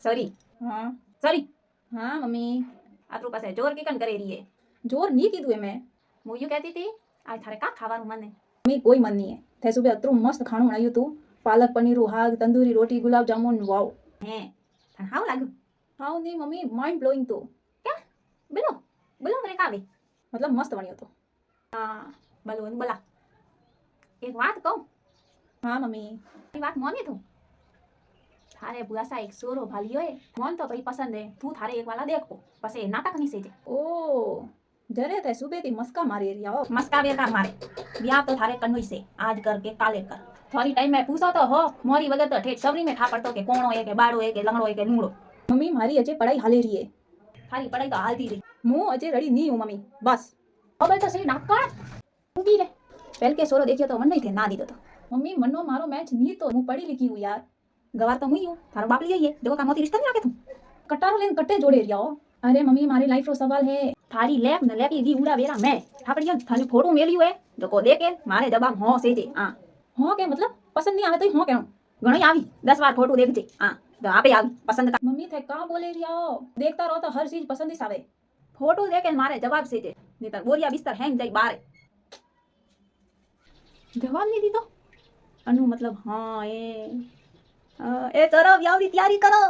sorry हाँ sorry हाँ mummy आ तू પાસે જોર કીકન કરે રહી है जोर नहीं कीधु है मैं હું યું કહેતી હતી આ થારે કા ખાવાનું મને मम्मी कोई मन नहीं है थे सुबह अतरू मस्त खाणो बनायु तू पालक पनीर हाग तंदूरी रोटी गुलाब जामुन वाव હે તને હાવ લાગ્યું हाँ नहीं मम्मी माइंड ब्लोइंग तो क्या બોલો બોલો મને કાવે मतलब मस्त बनियो तो હા બોલો બોલા એક વાત કહું हाँ मम्मी એ વાત મોની તું થારે બુઆસા એક સોરો ભાલ્યો હે મોન તો ભાઈ પસંદ હે તું થારે એક વાલા દેખો પછી નાટક નહીં સેજે ओ जरे थे सुबह थी मस्का मारी रही आओ मस्का बेकार मारे ब्याह तो थारे कन्हुई से आज कर के काले कर थोड़ी टाइम में पूछो तो हो मोरी वगैरह तो ठेठ सबरी में ठापड़ तो के कोणो है के बाड़ो है के लंगड़ो है के लूंगड़ो मम्मी मारी अजय पढ़ाई हाले रही है थारी पढ़ाई तो हालती रही मुँह अजय रेडी नहीं हूँ मम्मी बस अब तो सही नाक ऊभी रे पहल के सोरो देखियो तो मन नहीं थे ना दी तो मम्मी मनो मारो मैच नहीं तो मैं पढ़ी लिखी हूँ यार गवार तो मुई हूं थारो बाप लिए देखो का मोती रिश्ता नहीं राखे तू कटारो लेन कट्टे जोड़े रही आओ अरे मम्मी मारी लाइफ रो सवाल है थारी लेप न लेपी दी उड़ा वेरा मैं ठापड़िया थारी फोटो मेलियो है जो को देखे मारे जवाब हो से जे हां हाँ क्या मतलब पसंद नहीं आवे तो हाँ क्या घणी आवी 10 बार फोटो देख जे हां तो आपे आवी पसंद का मम्मी थे कहाँ बोले रही आओ देखता रहो तो हर चीज पसंद ही सावे फोटो देखे मारे जवाब से जे नहीं तो बोरिया बिस्तर हैंग जाई बाहर जवाब नहीं दी तो अनु मतलब हाँ ए चलो व्यावरी तैयारी करो